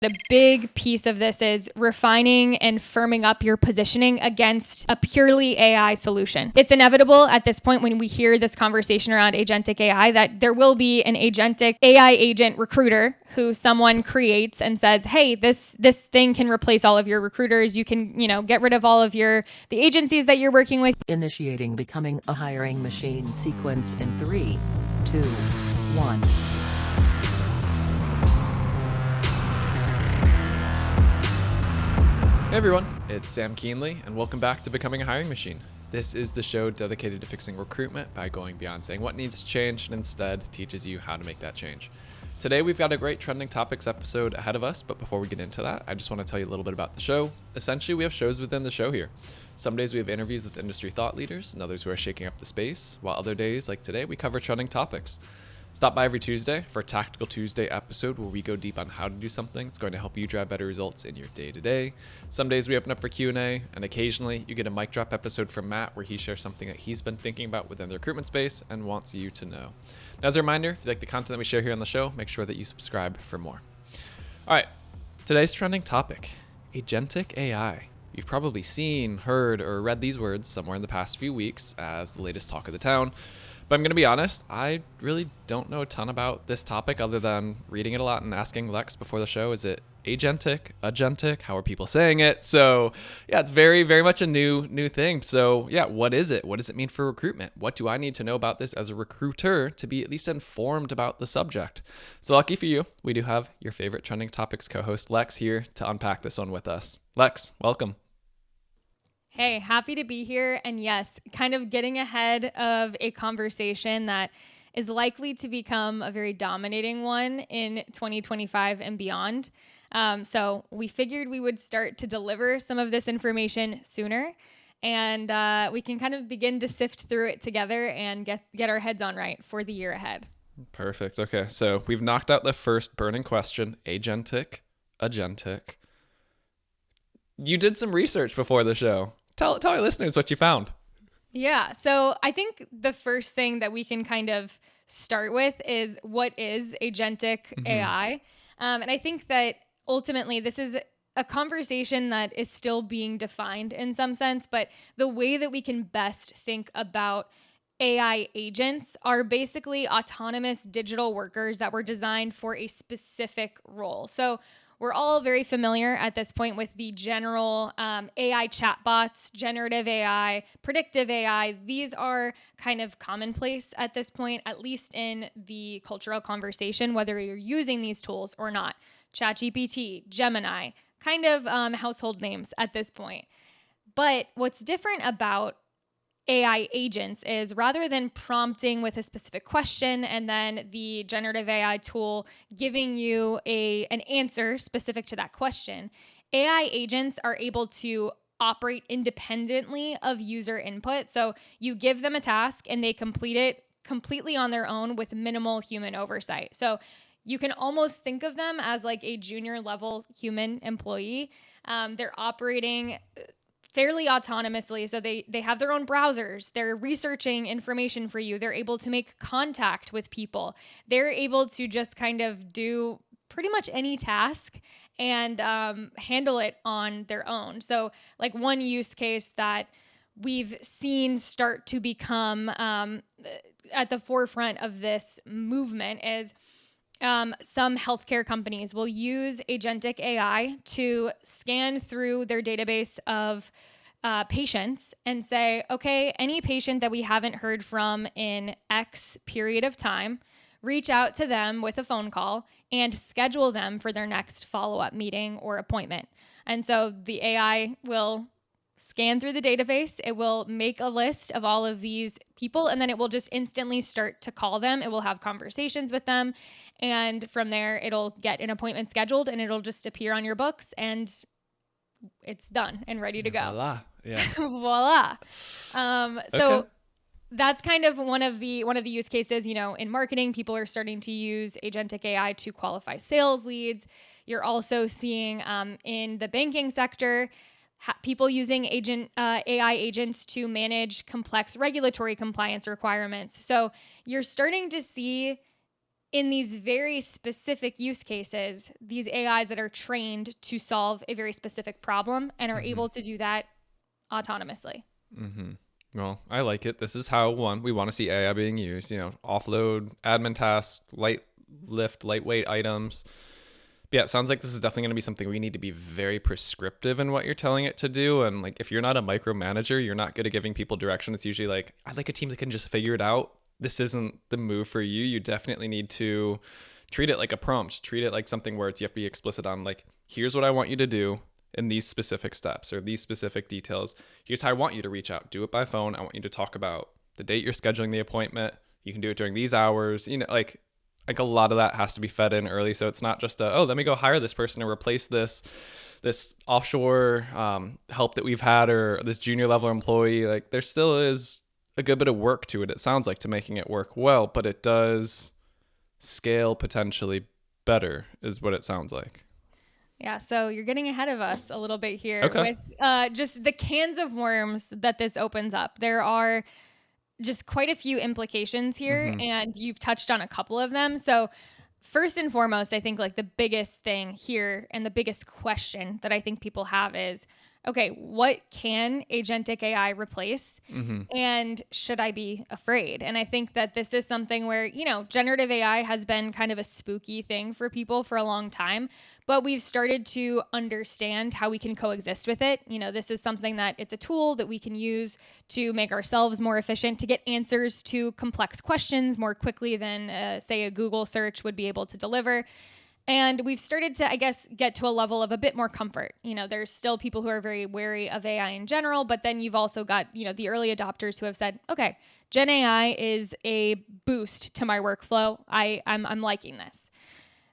The big piece of this is refining and firming up your positioning against a purely AI solution. It's inevitable at this point when we hear this conversation around agentic AI that there will be an agentic AI agent recruiter who someone creates and says, hey, this thing can replace all of your recruiters. You can, get rid of all of the agencies that you're working with. Initiating becoming a hiring machine sequence in 3, 2, 1. Hey everyone, it's Sam Keenley, and welcome back to Becoming a Hiring Machine. This is the show dedicated to fixing recruitment by going beyond saying what needs to change and instead teaches you how to make that change. Today we've got a great trending topics episode ahead of us, but before we get into that, I just want to tell you a little bit about the show. Essentially, we have shows within the show here. Some days we have interviews with industry thought leaders and others who are shaking up the space, while other days, like today, we cover trending topics. Stop by every Tuesday for a Tactical Tuesday episode where we go deep on how to do something that's going to help you drive better results in your day-to-day. Some days we open up for Q&A, and occasionally you get a mic drop episode from Matt where he shares something that he's been thinking about within the recruitment space and wants you to know. Now, as a reminder, if you like the content that we share here on the show, make sure that you subscribe for more. All right, today's trending topic, Agentic AI. You've probably seen, heard, or read these words somewhere in the past few weeks as the latest talk of the town. But I'm going to be honest, I really don't know a ton about this topic other than reading it a lot and asking Lex before the show, is it agentic? How are people saying it? So yeah, it's very, very much a new thing. So yeah, what is it? What does it mean for recruitment? What do I need to know about this as a recruiter to be at least informed about the subject? So lucky for you, we do have your favorite trending topics co-host Lex here to unpack this one with us. Lex, welcome. Hey, happy to be here. And yes, kind of getting ahead of a conversation that is likely to become a very dominating one in 2025 and beyond. So we figured we would start to deliver some of this information sooner, and we can kind of begin to sift through it together and get our heads on right for the year ahead. Perfect. Okay, so we've knocked out the first burning question, agentic. You did some research before the show. Tell our listeners what you found. Yeah. So I think the first thing that we can kind of start with is what is agentic AI? And I think that ultimately this is a conversation that is still being defined in some sense, but the way that we can best think about AI agents are basically autonomous digital workers that were designed for a specific role. So we're all very familiar at this point with the general AI chatbots, generative AI, predictive AI. These are kind of commonplace at this point, at least in the cultural conversation, whether you're using these tools or not. ChatGPT, Gemini, kind of household names at this point. But what's different about AI agents is rather than prompting with a specific question and then the generative AI tool giving you an answer specific to that question, AI agents are able to operate independently of user input. So you give them a task and they complete it completely on their own with minimal human oversight. So you can almost think of them as like a junior level human employee. They're operating fairly autonomously. So they have their own browsers. They're researching information for you. They're able to make contact with people. They're able to just kind of do pretty much any task and handle it on their own. So like one use case that we've seen start to become at the forefront of this movement is some healthcare companies will use agentic AI to scan through their database of patients and say, okay, any patient that we haven't heard from in X period of time, reach out to them with a phone call and schedule them for their next follow-up meeting or appointment. And so the AI will scan through the database. It will make a list of all of these people, and then it will just instantly start to call them. It will have conversations with them. And from there, it'll get an appointment scheduled and it'll just appear on your books and it's done and ready to go. Voila. Yeah. Voila. So Okay. that's kind of one of the use cases. In marketing, people are starting to use agentic AI to qualify sales leads. You're also seeing in the banking sector, people using AI agents to manage complex regulatory compliance requirements. So you're starting to see in these very specific use cases, these AIs that are trained to solve a very specific problem and are able to do that autonomously. Well, I like it. This is how we want to see AI being used, offload admin tasks, lightweight items. But yeah, it sounds like this is definitely going to be something we need to be very prescriptive in what you're telling it to do. And like, if you're not a micromanager, you're not good at giving people direction. It's usually like, I'd like a team that can just figure it out. This isn't the move for you. You definitely need to treat it like a prompt, treat it like something where you have to be explicit on like, here's what I want you to do in these specific steps or these specific details. Here's how I want you to reach out. Do it by phone. I want you to talk about the date you're scheduling the appointment. You can do it during these hours. Like a lot of that has to be fed in early. So it's not just let me go hire this person to replace this offshore help that we've had or this junior level employee. Like there still is a good bit of work to it sounds like, to making it work well, but it does scale potentially better is what it sounds like. Yeah, so you're getting ahead of us a little bit here with just the cans of worms that this opens up. There are just quite a few implications here, and you've touched on a couple of them. So first and foremost, I think like the biggest thing here and the biggest question that I think people have is, okay, what can agentic AI replace? And should I be afraid? And I think that this is something where, generative AI has been kind of a spooky thing for people for a long time, but we've started to understand how we can coexist with it. This is something that it's a tool that we can use to make ourselves more efficient, to get answers to complex questions more quickly than, say, a Google search would be able to deliver. And we've started to, I guess, get to a level of a bit more comfort. There's still people who are very wary of AI in general, but then you've also got, the early adopters who have said, okay, Gen AI is a boost to my workflow. I'm liking this.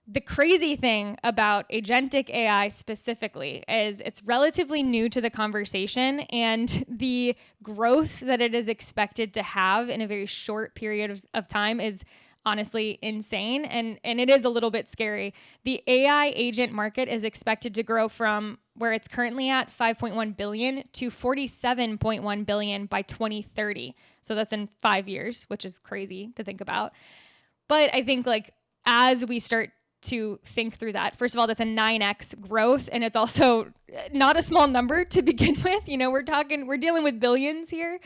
The crazy thing about agentic AI specifically is it's relatively new to the conversation, and the growth that it is expected to have in a very short period of time is honestly insane. And it is a little bit scary. The AI agent market is expected to grow from where it's currently at 5.1 billion to 47.1 billion by 2030. So that's in 5 years, which is crazy to think about. But I think like as we start to think through that, first of all, that's a 9x growth. And it's also not a small number to begin with. We're dealing with billions here.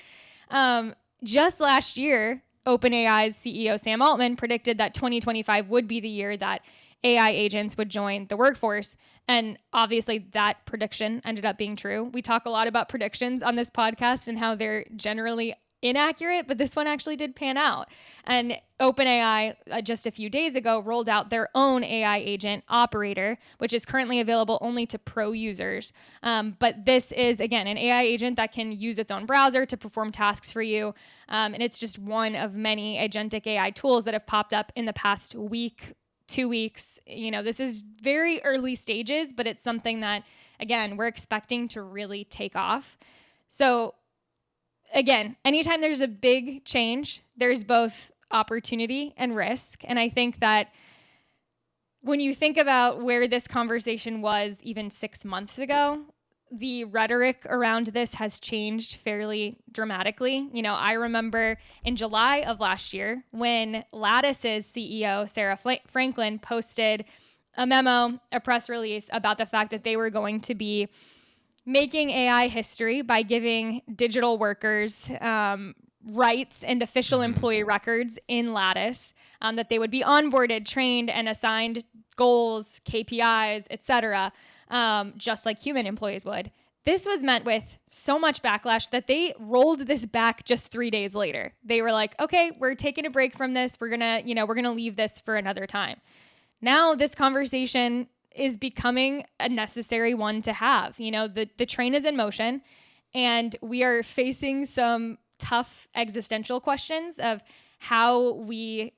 Just last year, OpenAI's CEO Sam Altman predicted that 2025 would be the year that AI agents would join the workforce. And obviously that prediction ended up being true. We talk a lot about predictions on this podcast and how they're generally inaccurate, but this one actually did pan out. And OpenAI just a few days ago rolled out their own AI agent Operator, which is currently available only to pro users. But this is, again, an AI agent that can use its own browser to perform tasks for you. And it's just one of many agentic AI tools that have popped up in the past week, 2 weeks. This is very early stages, but it's something that, again, we're expecting to really take off. So again, anytime there's a big change, there's both opportunity and risk. And I think that when you think about where this conversation was even 6 months ago, the rhetoric around this has changed fairly dramatically. I remember in July of last year when Lattice's CEO, Sarah Franklin, posted a memo, a press release about the fact that they were going to be making AI history by giving digital workers rights and official employee records in Lattice, that they would be onboarded, trained, and assigned goals, KPIs, etc., just like human employees would. This was met with so much backlash that they rolled this back just 3 days later. They were like, okay, we're taking a break from this. We're gonna leave this for another time. Now this conversation is becoming a necessary one to have. The train is in motion, and we are facing some tough existential questions of how we,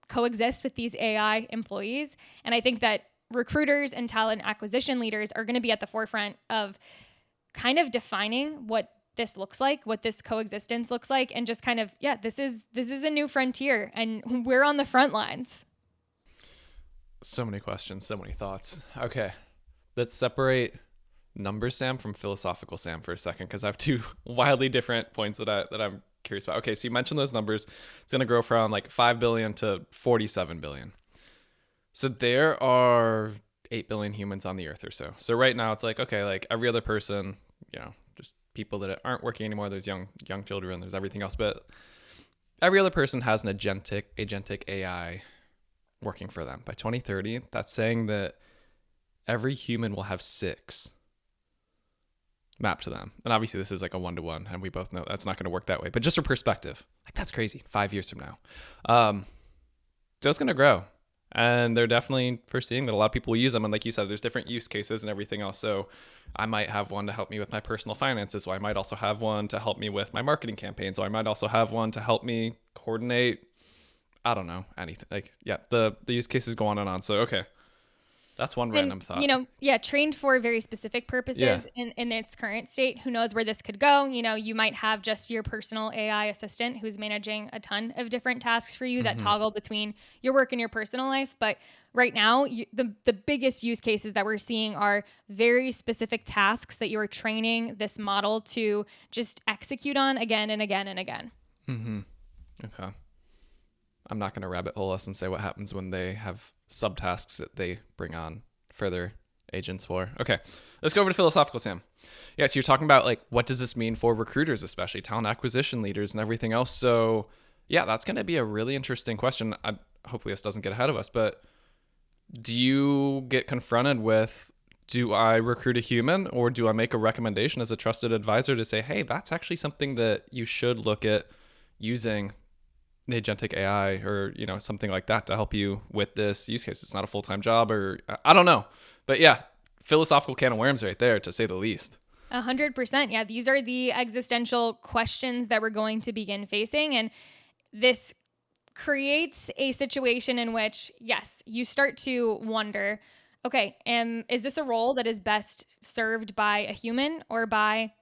coexist with these AI employees. And I think that recruiters and talent acquisition leaders are going to be at the forefront of kind of defining what this looks like, what this coexistence looks like, and just kind of, this is a new frontier, and we're on the front lines. So many questions, so many thoughts. Okay, let's separate numbers Sam from philosophical Sam for a second, because I have two wildly different points that I'm curious about. Okay, so you mentioned those numbers. It's going to grow from like 5 billion to 47 billion. So there are 8 billion humans on the earth or so. So right now it's like, okay, like every other person, just people that aren't working anymore. There's young children, there's everything else, but every other person has an agentic AI working for them. By 2030, that's saying that every human will have 6 mapped to them. And obviously this is like a 1-to-1, and we both know that's not going to work that way. But just for perspective, like that's crazy. 5 years from now. So it's going to grow. And they're definitely foreseeing that a lot of people will use them. And like you said, there's different use cases and everything else. So I might have one to help me with my personal finances. So I might also have one to help me with my marketing campaigns. So I might also have one to help me coordinate, I don't know, anything. Like, yeah, the use cases go on and on. So, okay. That's one random thought. Trained for very specific purposes in its current state. Who knows where this could go? You might have just your personal AI assistant who's managing a ton of different tasks for you that toggle between your work and your personal life. But right now, the biggest use cases that we're seeing are very specific tasks that you are training this model to just execute on again and again and again. Okay. I'm not going to rabbit hole us and say what happens when they have subtasks that they bring on further agents for. Okay, let's go over to philosophical, Sam. Yeah, so you're talking about like, what does this mean for recruiters, especially talent acquisition leaders and everything else? So yeah, that's going to be a really interesting question. Hopefully this doesn't get ahead of us, but do you get confronted with, do I recruit a human or do I make a recommendation as a trusted advisor to say, hey, that's actually something that you should look at using the agentic AI or, something like that to help you with this use case? It's not a full-time job, or I don't know, but yeah, philosophical can of worms right there, to say the least. 100%. Yeah. These are the existential questions that we're going to begin facing. And this creates a situation in which, yes, you start to wonder, okay, is this a role that is best served by a human or by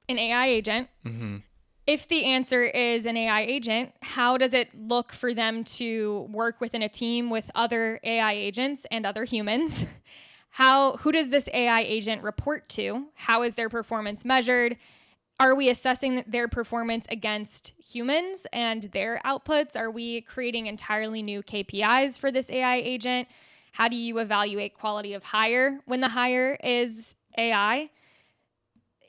an AI agent? If the answer is an AI agent, how does it look for them to work within a team with other AI agents and other humans? Who does this AI agent report to? How is their performance measured? Are we assessing their performance against humans and their outputs? Are we creating entirely new KPIs for this AI agent? How do you evaluate quality of hire when the hire is AI?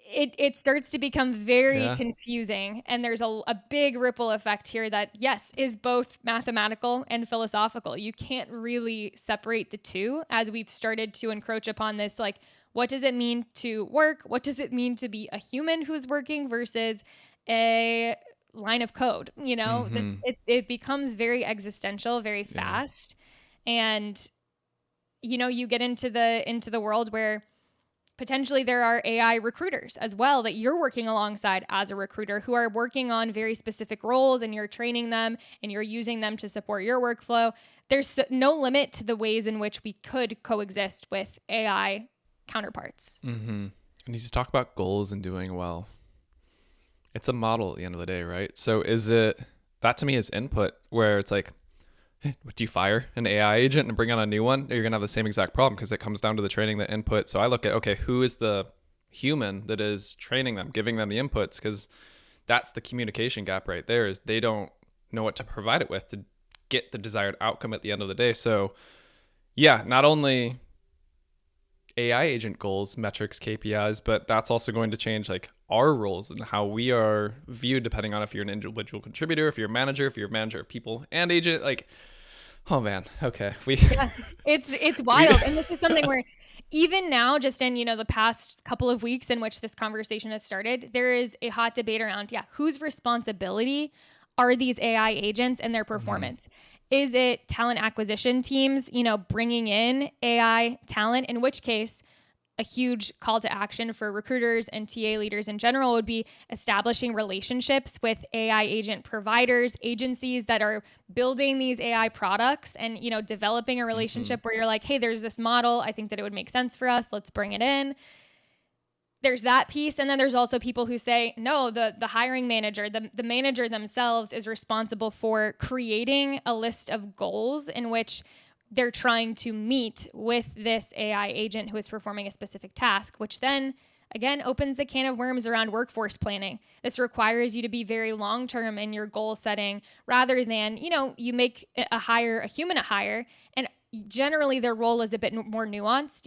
It starts to become very confusing, and there's a big ripple effect here that, yes, is both mathematical and philosophical. You can't really separate the two, as we've started to encroach upon this, like, what does it mean to work? What does it mean to be a human who's working versus a line of code? It becomes very existential very fast. And, you get into the world where potentially there are AI recruiters as well that you're working alongside as a recruiter who are working on very specific roles, and you're training them and you're using them to support your workflow. There's no limit to the ways in which we could coexist with AI counterparts. And you just talk about goals and doing well. It's a model at the end of the day, right? So is it, that to me is input, where it's like, do you fire an AI agent and bring on a new one? Or you're going to have the same exact problem, because it comes down to the training, the input. So I look at, okay, who is the human that is training them, giving them the inputs? Because that's the communication gap right there, is they don't know what to provide it with to get the desired outcome at the end of the day. So yeah, not only AI agent goals, metrics, KPIs, but that's also going to change like our roles and how we are viewed, depending on if you're an individual contributor, if you're a manager of people and agent. Like, oh man, okay, it's wild. And this is something where even now, just in the past couple of weeks in which this conversation has started, there is a hot debate around whose responsibility are these AI agents and their performance. Is it talent acquisition teams, bringing in AI talent, in which case a huge call to action for recruiters and TA leaders in general would be establishing relationships with AI agent providers, agencies that are building these AI products, and, developing a relationship where you're like, hey, there's this model. I think that it would make sense for us. Let's bring it in. There's that piece. And then there's also people who say, no, the hiring manager, the manager themselves is responsible for creating a list of goals in which they're trying to meet with this AI agent who is performing a specific task, which then again, opens a can of worms around workforce planning. This requires you to be very long-term in your goal setting rather than, you make a human a hire, and generally their role is a bit more nuanced.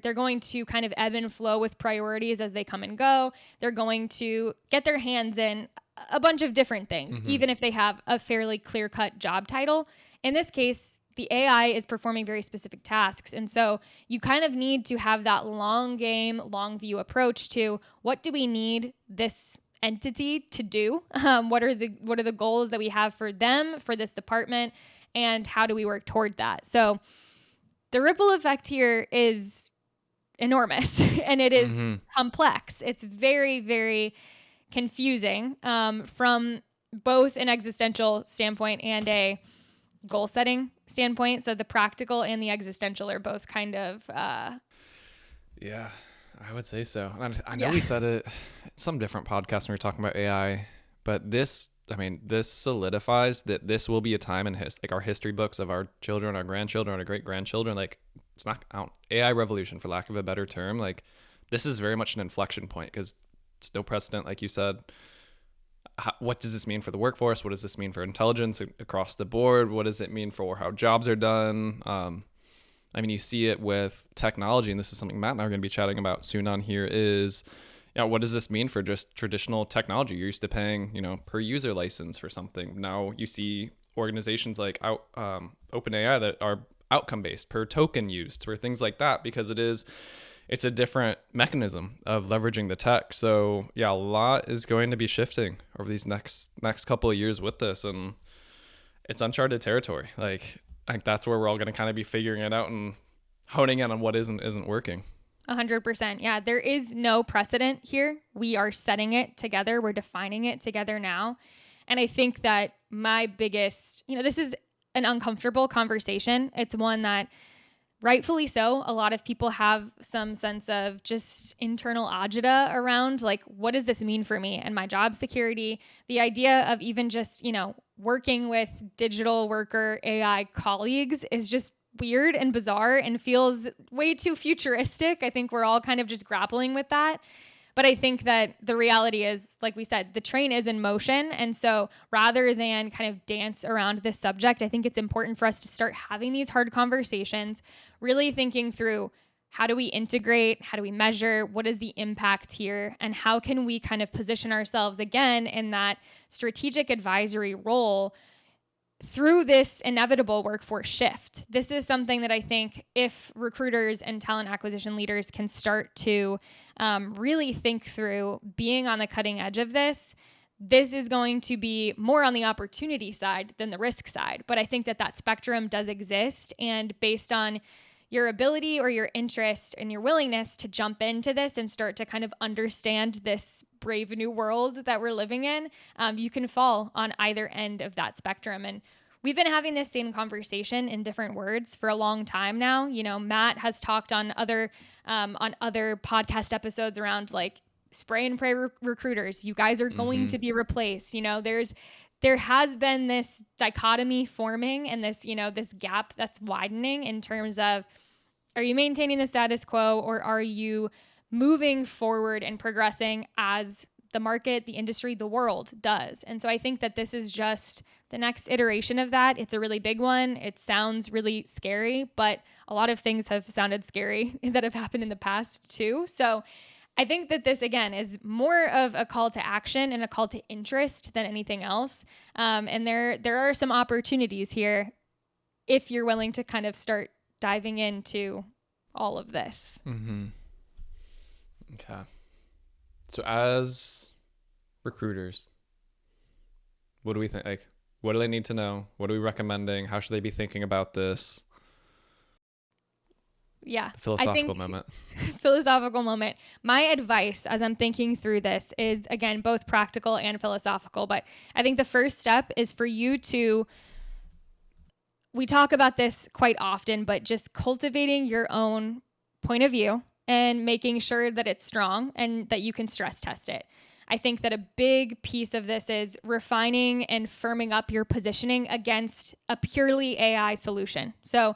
They're going to kind of ebb and flow with priorities as they come and go. They're going to get their hands in a bunch of different things, even if they have a fairly clear-cut job title. In this case, the AI is performing very specific tasks. And so you kind of need to have that long game, long view approach to what do we need this entity to do? What are the goals that we have for them, for this department, and how do we work toward that? So the ripple effect here is enormous and it is complex. It's very, very confusing from both an existential standpoint and a goal setting standpoint. So the practical and the existential are both kind of yeah, I would say so. I know we said it in some different podcasts when we were talking about AI, but this solidifies that this will be a time in like our history books of our children, our grandchildren, our great grandchildren. Like, it's not AI revolution, for lack of a better term. Like, this is very much an inflection point because it's no precedent, like you said. What does this mean for the workforce? What does this mean for intelligence across the board? What does it mean for how jobs are done? You see it with technology, and this is something Matt and I are going to be chatting about soon on here is, what does this mean for just traditional technology? You're used to paying, per user license for something. Now you see organizations like OpenAI that are outcome-based, per token used, for things like that, because it's a different mechanism of leveraging the tech. So yeah, a lot is going to be shifting over these next couple of years with this, and it's uncharted territory. Like, I think that's where we're all going to kind of be figuring it out and honing in on what isn't working. 100%. Yeah, there is no precedent here. We are setting it together. We're defining it together now. And I think that my biggest, this is an uncomfortable conversation. It's one that, rightfully so, a lot of people have some sense of just internal agita around, like, what does this mean for me and my job security? The idea of even just, working with digital worker AI colleagues is just weird and bizarre and feels way too futuristic. I think we're all kind of just grappling with that. But I think that the reality is, like we said, the train is in motion. And so rather than kind of dance around this subject, I think it's important for us to start having these hard conversations, really thinking through, how do we integrate? How do we measure? What is the impact here? And how can we kind of position ourselves again in that strategic advisory role through this inevitable workforce shift? This is something that I think if recruiters and talent acquisition leaders can start to really think through being on the cutting edge of this is going to be more on the opportunity side than the risk side. But I think that spectrum does exist. And based on your ability or your interest and your willingness to jump into this and start to kind of understand this brave new world that we're living in, you can fall on either end of that spectrum. And we've been having this same conversation in different words for a long time now. Matt has talked on other podcast episodes around, like, spray and pray recruiters. You guys are going to be replaced. There has been this dichotomy forming and this gap that's widening in terms of, are you maintaining the status quo or are you moving forward and progressing as the market, the industry, the world does? And so I think that this is just the next iteration of that. It's a really big one. It sounds really scary, but a lot of things have sounded scary that have happened in the past too. So I think that this, again, is more of a call to action and a call to interest than anything else. And there are some opportunities here if you're willing to kind of start diving into all of this. Okay. So as recruiters, what do we think? Like, what do they need to know? What are we recommending? How should they be thinking about this? Yeah. The philosophical moment. Philosophical moment. My advice as I'm thinking through this is, again, both practical and philosophical. But I think the first step is for you to, we talk about this quite often, but just cultivating your own point of view and making sure that it's strong and that you can stress test it. I think that a big piece of this is refining and firming up your positioning against a purely AI solution. So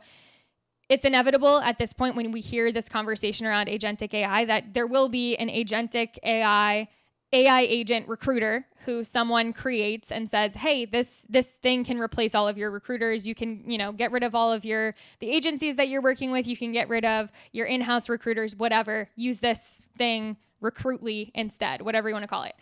it's inevitable at this point when we hear this conversation around agentic AI that there will be an agentic AI agent recruiter who someone creates and says, hey, this thing can replace all of your recruiters. You can, get rid of all of the agencies that you're working with. You can get rid of your in-house recruiters, whatever. Use this thing, Recruitly instead, whatever you want to call it.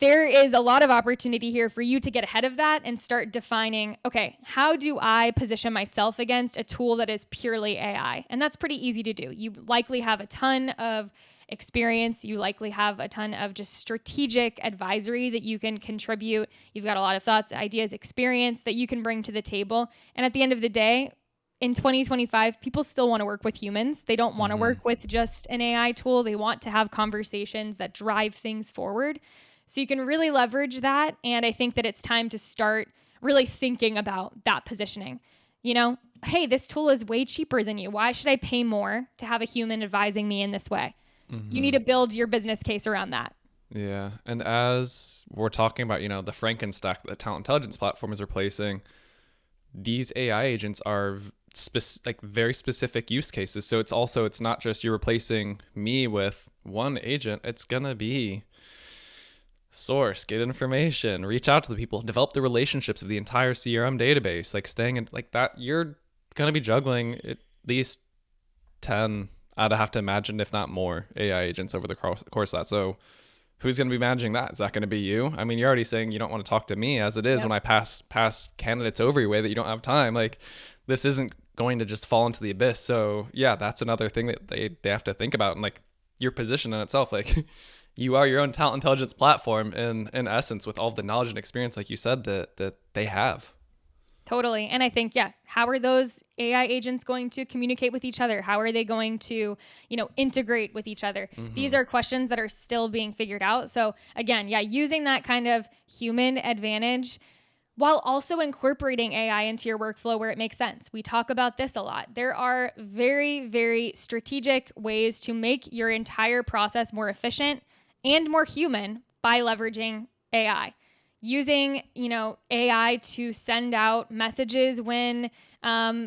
There is a lot of opportunity here for you to get ahead of that and start defining, okay, how do I position myself against a tool that is purely AI? And that's pretty easy to do. You likely have a ton of experience. You likely have a ton of just strategic advisory that you can contribute. You've got a lot of thoughts, ideas, experience that you can bring to the table. And at the end of the day, in 2025, people still want to work with humans. They don't want to work with just an AI tool. They want to have conversations that drive things forward. So you can really leverage that. And I think that it's time to start really thinking about that positioning. Hey, this tool is way cheaper than you. Why should I pay more to have a human advising me in this way? You need to build your business case around that. Yeah. And as we're talking about, the Frankenstack, the talent intelligence platform is replacing, these AI agents are very specific use cases. So it's not just you're replacing me with one agent. It's going to be source, get information, reach out to the people, develop the relationships of the entire CRM database, like staying in like that. You're going to be juggling at least 10, I'd have to imagine, if not more, AI agents over the course of that. So who's going to be managing that? Is that going to be you? I mean, you're already saying you don't want to talk to me as it is. When I pass candidates over your way that you don't have time. Like, this isn't going to just fall into the abyss. So yeah, that's another thing that they have to think about. And like your position in itself, like you are your own talent intelligence platform in essence, with all the knowledge and experience, like you said, that they have. Totally. And I think, how are those AI agents going to communicate with each other? How are they going to, integrate with each other? These are questions that are still being figured out. So again, using that kind of human advantage while also incorporating AI into your workflow where it makes sense. We talk about this a lot. There are very, very strategic ways to make your entire process more efficient and more human by leveraging AI. Using, AI to send out messages when,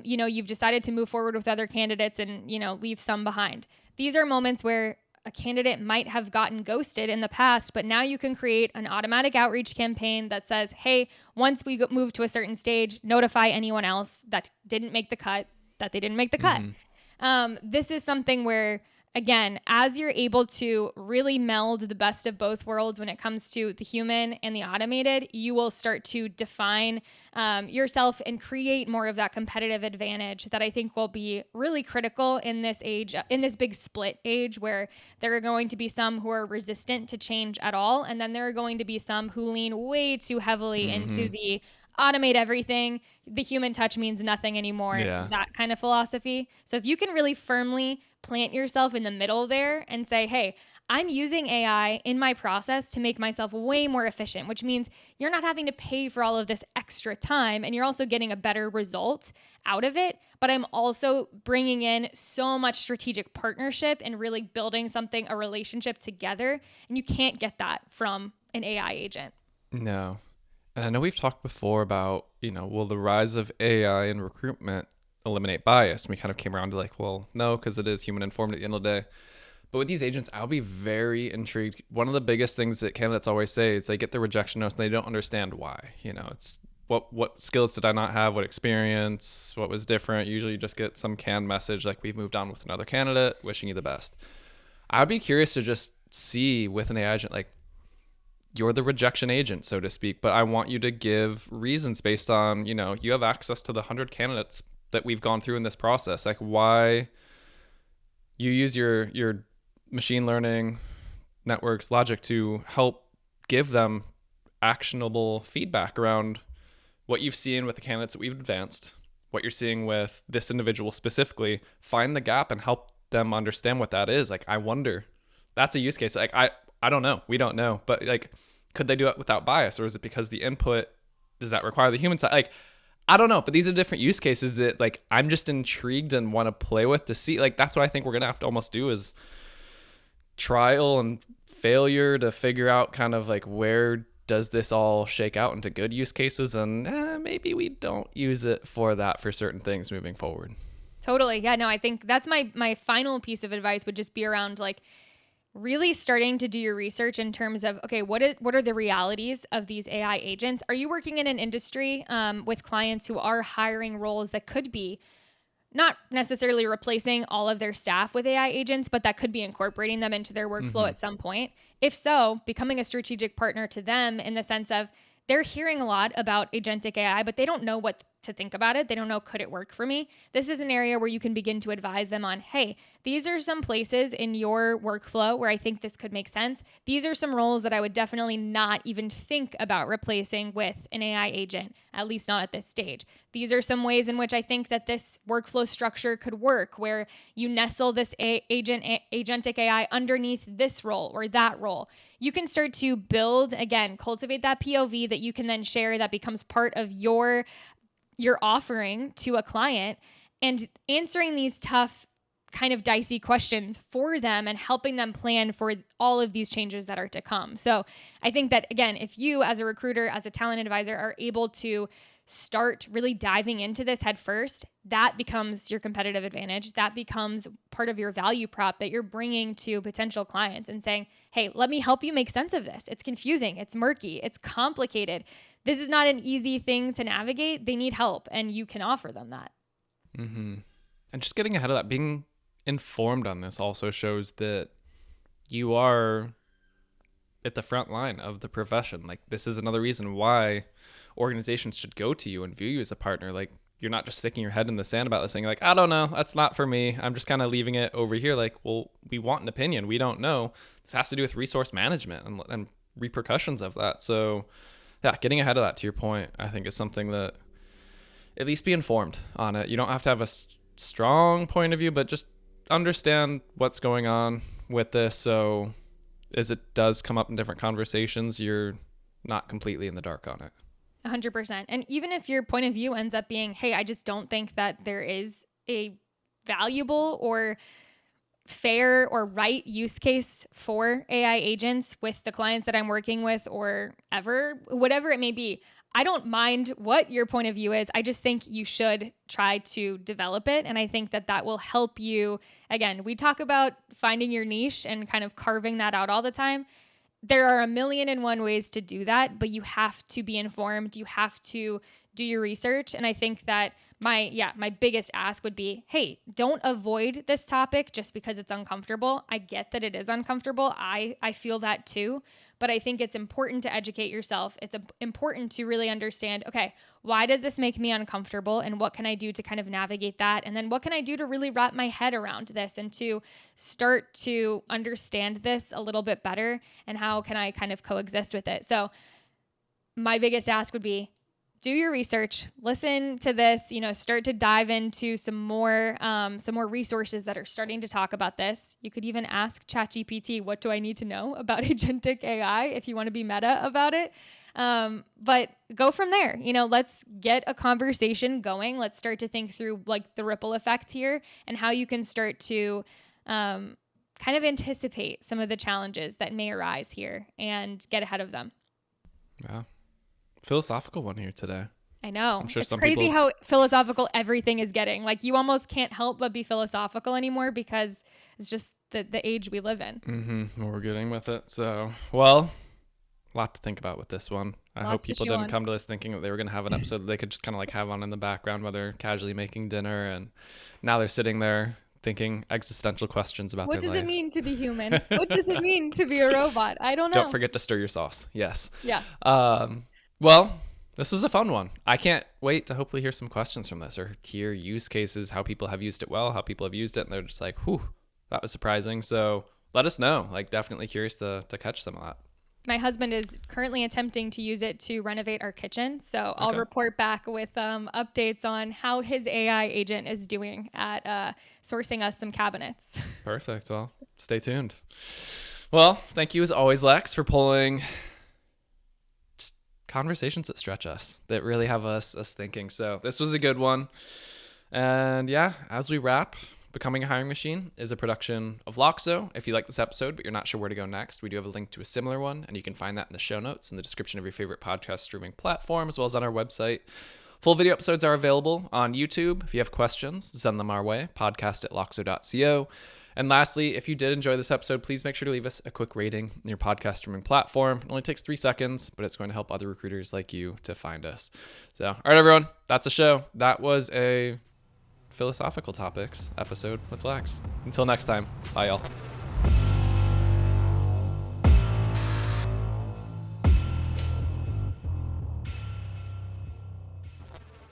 you've decided to move forward with other candidates and, leave some behind. These are moments where a candidate might have gotten ghosted in the past, but now you can create an automatic outreach campaign that says, hey, once we move to a certain stage, notify anyone else that didn't make the cut, that they didn't make the cut. This is something where, again, as you're able to really meld the best of both worlds when it comes to the human and the automated, you will start to define yourself and create more of that competitive advantage that I think will be really critical in this age, in this big split age, where there are going to be some who are resistant to change at all. And then there are going to be some who lean way too heavily into the automate everything. The human touch means nothing anymore. That kind of philosophy. So if you can really firmly plant yourself in the middle there and say, hey, I'm using AI in my process to make myself way more efficient, which means you're not having to pay for all of this extra time and you're also getting a better result out of it. But I'm also bringing in so much strategic partnership and really building a relationship together. And you can't get that from an AI agent. No. And I know we've talked before about, will the rise of AI in recruitment eliminate bias? And we kind of came around to like, well, no, because it is human informed at the end of the day. But with these agents, I'll be very intrigued. One of the biggest things that candidates always say is they get the rejection notes and they don't understand why. It's what skills did I not have? What experience? What was different? Usually you just get some canned message like, we've moved on with another candidate, wishing you the best. I'd be curious to just see with an AI agent, like, you're the rejection agent, so to speak, but I want you to give reasons based on, you have access to the 100 candidates that we've gone through in this process. Like, why you use your machine learning networks logic to help give them actionable feedback around what you've seen with the candidates that we've advanced, what you're seeing with this individual specifically, find the gap and help them understand what that is. Like, I wonder, that's a use case. Like, I don't know. We don't know. But like, could they do it without bias? Or is it because the input, does that require the human side? Like, I don't know. But these are different use cases that like, I'm just intrigued and want to play with to see. Like, that's what I think we're going to have to almost do, is trial and failure to figure out kind of like, where does this all shake out into good use cases? And maybe we don't use it for that for certain things moving forward. Totally. Yeah, no, I think that's my final piece of advice would just be around like really starting to do your research in terms of, okay, what are the realities of these AI agents? Are you working in an industry with clients who are hiring roles that could be not necessarily replacing all of their staff with AI agents, but that could be incorporating them into their workflow at some point? If so, becoming a strategic partner to them in the sense of they're hearing a lot about agentic AI, but they don't know what to think about it. They don't know, could it work for me? This is an area where you can begin to advise them on, hey, these are some places in your workflow where I think this could make sense. These are some roles that I would definitely not even think about replacing with an AI agent, at least not at this stage. These are some ways in which I think that this workflow structure could work, where you nestle this agentic AI underneath this role or that role. You can start to build, again, cultivate that POV that you can then share, that becomes part of your offering to a client, and answering these tough kind of dicey questions for them and helping them plan for all of these changes that are to come. So I think that, again, if you as a recruiter, as a talent advisor, are able to start really diving into this head first, that becomes your competitive advantage. That becomes part of your value prop that you're bringing to potential clients and saying, hey, let me help you make sense of this. It's confusing. It's murky. It's complicated. This is not an easy thing to navigate. They need help, and you can offer them that. Mm-hmm. And just getting ahead of that, being informed on this also shows that you are at the front line of the profession. Like, this is another reason why organizations should go to you and view you as a partner. Like, you're not just sticking your head in the sand about this thing. Like, I don't know, that's not for me. I'm just kind of leaving it over here. Like, well, we want an opinion. We don't know. This has to do with resource management and repercussions of that. So yeah, getting ahead of that, to your point, I think is something that at least be informed on it. You don't have to have a strong point of view, but just understand what's going on with this. So as it does come up in different conversations, you're not completely in the dark on it. 100%. And even if your point of view ends up being, hey, I just don't think that there is a valuable or fair or right use case for AI agents with the clients that I'm working with, or whatever it may be, I don't mind what your point of view is. I just think you should try to develop it. And I think that that will help you. Again, we talk about finding your niche and kind of carving that out all the time. There are 1,000,001 ways to do that, but you have to be informed. You have to do your research. And I think that my biggest ask would be, hey, don't avoid this topic just because it's uncomfortable. I get that it is uncomfortable. I feel that too. But I think it's important to educate yourself. It's important to really understand, okay, why does this make me uncomfortable? And what can I do to kind of navigate that? And then what can I do to really wrap my head around this and to start to understand this a little bit better? And how can I kind of coexist with it? So my biggest ask would be, do your research, listen to this, start to dive into some more resources that are starting to talk about this. You could even ask ChatGPT, what do I need to know about agentic AI, if you want to be meta about it. But go from there. Let's get a conversation going. Let's start to think through like the ripple effect here and how you can start to kind of anticipate some of the challenges that may arise here and get ahead of them. Yeah. Philosophical one here today. I know. I'm sure it's crazy how philosophical everything is getting. Like, you almost can't help but be philosophical anymore because it's just the age we live in. Mm-hmm. We're getting with it. So, well, a lot to think about with this one. I hope people didn't come to this thinking that they were going to have an episode that they could just kind of like have on in the background while they're casually making dinner. And now they're sitting there thinking existential questions about their life. What does it mean to be human? What does it mean to be a robot? I don't know. Don't forget to stir your sauce. Yes. Yeah. Well, this was a fun one. I can't wait to hopefully hear some questions from this or hear use cases, how people have used it well, how people have used it, and they're just like, whew, that was surprising. So let us know. Like, definitely curious to catch some of that. My husband is currently attempting to use it to renovate our kitchen. So I'll report back with updates on how his AI agent is doing at sourcing us some cabinets. Perfect. Well, stay tuned. Well, thank you as always, Lex, for pulling conversations that stretch us, that really have us thinking. So this was a good one. And yeah, as we wrap, Becoming a Hiring Machine is a production of Loxo. If you like this episode, but you're not sure where to go next, we do have a link to a similar one, and you can find that in the show notes in the description of your favorite podcast streaming platform, as well as on our website. Full video episodes are available on YouTube. If you have questions, send them our way, podcast@loxo.co. And lastly, if you did enjoy this episode, please make sure to leave us a quick rating in your podcast streaming platform. It only takes 3 seconds, but it's going to help other recruiters like you to find us. So, all right, everyone, that's a show. That was a philosophical topics episode with Lex. Until next time, bye, y'all.